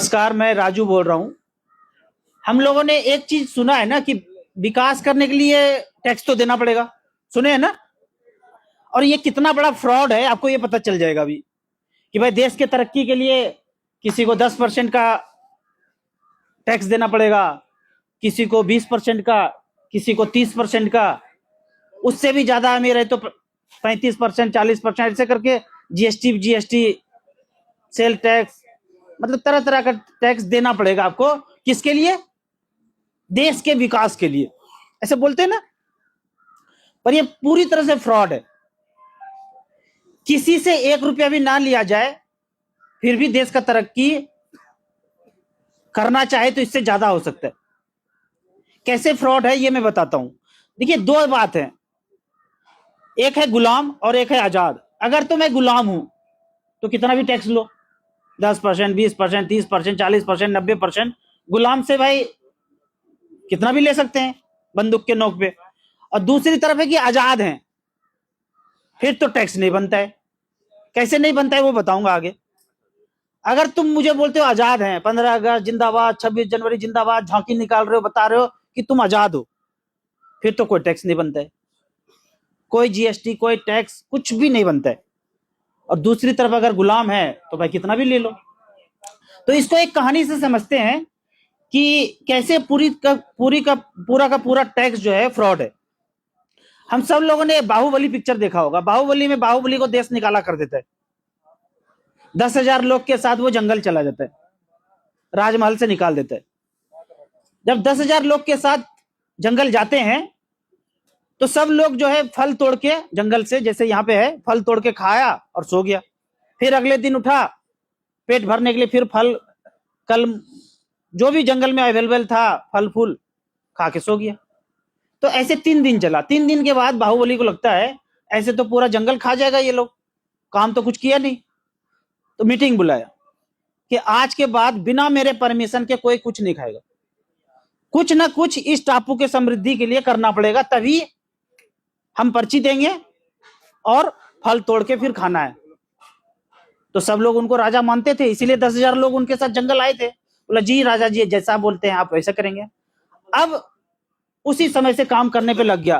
नमस्कार, मैं राजू बोल रहा हूँ। हम लोगों ने एक चीज सुना है ना कि विकास करने के लिए टैक्स तो देना पड़ेगा। सुने हैं ना? और ये कितना बड़ा फ्रॉड है आपको ये पता चल जाएगा अभी कि भाई देश के तरक्की के लिए किसी को 10% का टैक्स देना पड़ेगा, किसी को 20% का, किसी को 30% का, उससे भी ज्यादा अमीर है तो 35%, 40%, ऐसे करके जीएसटी, सेल टैक्स, मतलब तरह तरह का टैक्स देना पड़ेगा आपको। किसके लिए? देश के विकास के लिए, ऐसे बोलते हैं ना। पर ये पूरी तरह से फ्रॉड है। किसी से 1 रुपया भी ना लिया जाए फिर भी देश का तरक्की करना चाहे तो इससे ज्यादा हो सकता है। कैसे फ्रॉड है ये मैं बताता हूं। देखिए, दो बात है, एक है गुलाम और एक है आजाद। अगर तो मैं गुलाम हूं तो कितना भी टैक्स लो, 10%, 20%, 30%, 40%, 90%। गुलाम से भाई कितना भी ले सकते हैं बंदूक के नोक पे। और दूसरी तरफ है कि आजाद हैं, फिर तो टैक्स नहीं बनता है। कैसे नहीं बनता है वो बताऊंगा आगे। अगर तुम मुझे बोलते हो आजाद हैं, 15 अगस्त जिंदाबाद, 26 जनवरी जिंदाबाद, झांकी निकाल रहे हो, बता रहे हो कि तुम आजाद हो, फिर तो कोई टैक्स नहीं बनता है, कोई जीएसटी, कोई टैक्स, कुछ भी नहीं बनता है। और दूसरी तरफ अगर गुलाम है तो भाई कितना भी ले लो। तो इसको एक कहानी से समझते हैं कि कैसे पूरा का पूरा टैक्स जो है फ्रॉड है। हम सब लोगों ने बाहुबली पिक्चर देखा होगा। बाहुबली में बाहुबली को देश निकाला कर देता है। 10,000 लोग के साथ वो जंगल चला जाता है, राजमहल से निकाल देता है। जब 10,000 लोग के साथ जंगल जाते हैं तो सब लोग जो है फल तोड़ के जंगल से, जैसे यहाँ पे है, फल तोड़ के खाया और सो गया। फिर अगले दिन उठा पेट भरने के लिए, फिर फल, कल जो भी जंगल में अवेलेबल था फल फूल खा के सो गया। तो ऐसे 3 दिन चला। 3 दिन के बाद बाहुबली को लगता है ऐसे तो पूरा जंगल खा जाएगा ये लोग, काम तो कुछ किया नहीं। तो मीटिंग बुलाया कि आज के बाद बिना मेरे परमिशन के कोई कुछ नहीं खाएगा, कुछ ना कुछ इस टापू के समृद्धि के लिए करना पड़ेगा, तभी हम पर्ची देंगे और फल तोड़ के फिर खाना है। तो सब लोग उनको राजा मानते थे, इसीलिए 10,000 लोग उनके साथ जंगल आए थे। बोला जी राजा जी, जैसा बोलते हैं आप वैसा करेंगे। अब उसी समय से काम करने पे लग गया।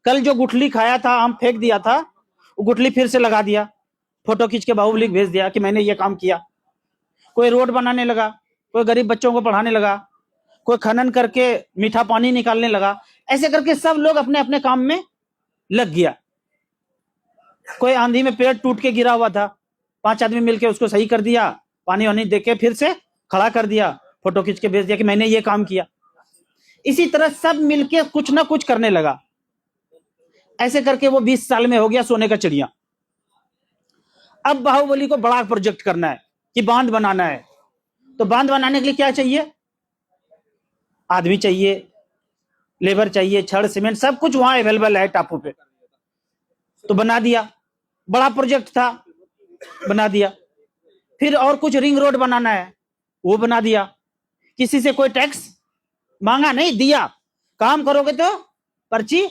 कल जो गुठली खाया था, आम फेंक दिया था, वो गुठली फिर से लगा दिया, फोटो खींच के बाहुबली भेज दिया कि मैंने ये काम किया। कोई रोड बनाने लगा, कोई गरीब बच्चों को पढ़ाने लगा, कोई खनन करके मीठा पानी निकालने लगा। ऐसे करके सब लोग अपने अपने काम में लग गया। कोई आंधी में पेड़ टूट के गिरा हुआ था, 5 आदमी मिलके उसको सही कर दिया, पानी वानी देके फिर से खड़ा कर दिया, फोटो खींच के भेज दिया कि मैंने ये काम किया। इसी तरह सब मिलके कुछ ना कुछ करने लगा। ऐसे करके वो 20 साल में हो गया सोने का चिड़िया। अब बाहुबली को बड़ा प्रोजेक्ट करना है कि बांध बनाना है। तो बांध बनाने के लिए क्या चाहिए? आदमी चाहिए, लेबर चाहिए, छड़ सीमेंट सब कुछ वहां अवेलेबल है टापू पे। तो बना दिया, बड़ा प्रोजेक्ट था, बना दिया। फिर और कुछ रिंग रोड बनाना है, वो बना दिया। किसी से कोई टैक्स मांगा नहीं, दिया। काम करोगे तो पर्ची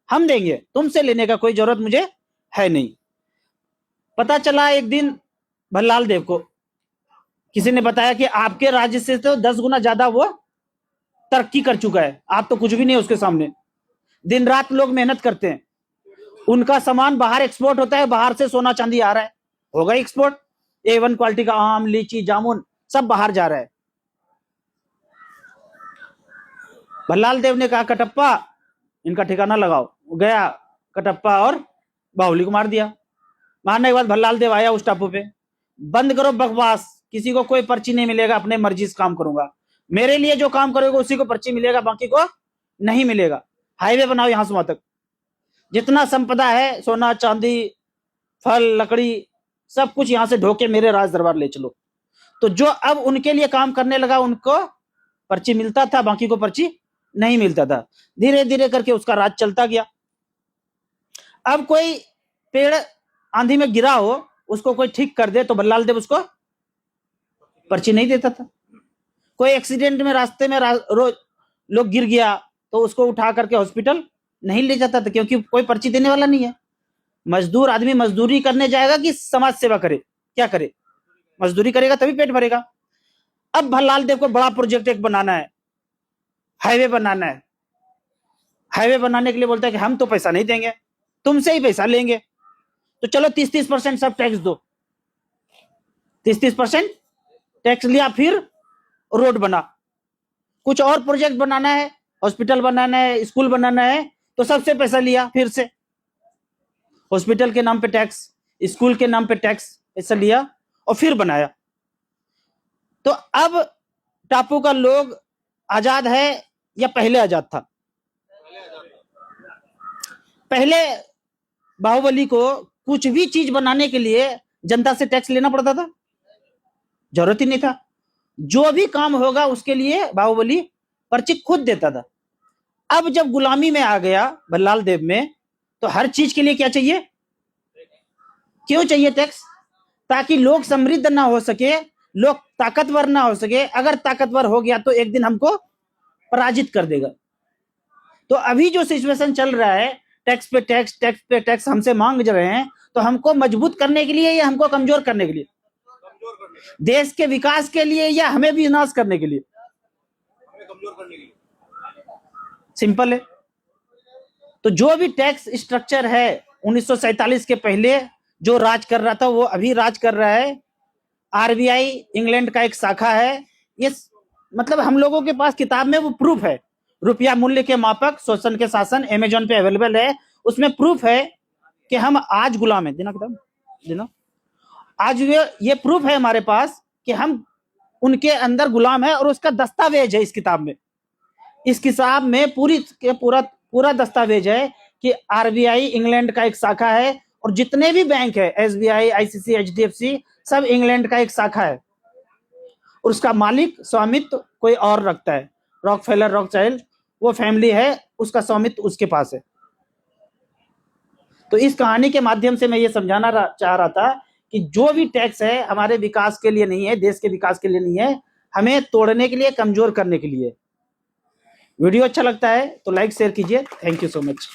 हम देंगे, तुमसे लेने का कोई जरूरत मुझे है नहीं। पता चला एक दिन भल्लाल देव को किसी ने बताया कि आपके राज्य से तो 10 गुना ज्यादा वो तरक्की कर चुका है, आप तो कुछ भी नहीं उसके सामने। दिन रात लोग मेहनत करते हैं, उनका सामान बाहर एक्सपोर्ट होता है, बाहर से सोना चांदी आ रहा है, होगा एक्सपोर्ट। A1 क्वालिटी का आम, लीची, जामुन सब बाहर जा रहा है। भल्लाल देव ने कहा कटप्पा इनका ठिकाना लगाओ। गया कटप्पा और बाहुली को मार दिया। मारने के बाद भल्लाल देव आया उस टापू पे, बंद करो बकवास, किसी को कोई पर्ची नहीं मिलेगा, अपने मर्जी से काम करूंगा, मेरे लिए जो काम करोगे उसी को पर्ची मिलेगा, बाकी को नहीं मिलेगा। हाईवे बनाओ यहां से वहां तक, जितना संपदा है, सोना चांदी, फल, लकड़ी, सब कुछ यहां से ढोके मेरे राज दरबार ले चलो। तो जो अब उनके लिए काम करने लगा उनको पर्ची मिलता था, बाकी को पर्ची नहीं मिलता था। धीरे धीरे करके उसका राज चलता गया। अब कोई पेड़ आंधी में गिरा हो, उसको कोई ठीक कर दे तो भल्लाल देव उसको पर्ची नहीं देता था। कोई एक्सीडेंट में रास्ते में लोग गिर गया तो उसको उठा करके हॉस्पिटल नहीं ले जाता था, क्योंकि कोई पर्ची देने वाला नहीं है। मजदूर आदमी मजदूरी करने जाएगा कि समाज सेवा करे? क्या करे? मजदूरी करेगा तभी पेट भरेगा। अब भल्लाल देव को बड़ा प्रोजेक्ट एक बनाना है, हाईवे बनाना है। हाईवे बनाने के लिए बोलता है कि हम तो पैसा नहीं देंगे, तुमसे ही पैसा लेंगे, तो चलो 30-30% सब टैक्स दो। 30-30% टैक्स लिया, फिर रोड बना। कुछ और प्रोजेक्ट बनाना है, हॉस्पिटल बनाना है, स्कूल बनाना है, तो सबसे पैसा लिया, फिर से हॉस्पिटल के नाम पे टैक्स, स्कूल के नाम पे टैक्स, ऐसा लिया और फिर बनाया। तो अब टापू का लोग आजाद है या पहले आजाद था? पहले बाहुबली को कुछ भी चीज बनाने के लिए जनता से टैक्स लेना पड़ता था, जरूरत ही नहीं था। जो भी काम होगा उसके लिए बाहुबली पर्ची खुद देता था। अब जब गुलामी में आ गया भल्लाल देव में, तो हर चीज के लिए क्या चाहिए? क्यों चाहिए टैक्स? ताकि लोग समृद्ध ना हो सके, लोग ताकतवर ना हो सके। अगर ताकतवर हो गया तो एक दिन हमको पराजित कर देगा। तो अभी जो सिचुएशन चल रहा है, टैक्स पे टैक्स, टैक्स पे टैक्स हमसे मांग रहे हैं, तो हमको मजबूत करने के लिए या हमको कमजोर करने के लिए? देश के विकास के लिए या हमें भी विनाश करने के लिए? कमजोर करने के लिए। सिंपल है। तो जो भी टैक्स स्ट्रक्चर है 1947 के पहले जो राज कर रहा था, वो अभी राज कर रहा है। आरबीआई इंग्लैंड का एक शाखा है। ये मतलब हम लोगों के पास किताब में वो प्रूफ है। रुपया मूल्य के मापक, शोषण के शासन, अमेजोन पे अवेलेबल है। उसमें प्रूफ है कि हम आज गुलाम है। देना किताब, देना। आज ये प्रूफ है हमारे पास कि हम उनके अंदर गुलाम है, और उसका दस्तावेज है इस किताब में। इस किताब में पूरा दस्तावेज है कि आरबीआई इंग्लैंड का एक शाखा है, और जितने भी बैंक है, एसबीआई, आईसीसी, एचडीएफसी, सब इंग्लैंड का एक शाखा है। और उसका मालिक, स्वामित्व कोई और रखता है। रॉकफेलर, रॉकचाइल्ड, वो फैमिली है, उसका स्वामित्व उसके पास है। तो इस कहानी के माध्यम से मैं ये समझाना चाह रहा था कि जो भी टैक्स है हमारे विकास के लिए नहीं है, देश के विकास के लिए नहीं है, हमें तोड़ने के लिए, कमजोर करने के लिए। वीडियो अच्छा लगता है तो लाइक शेयर कीजिए। Thank you so much.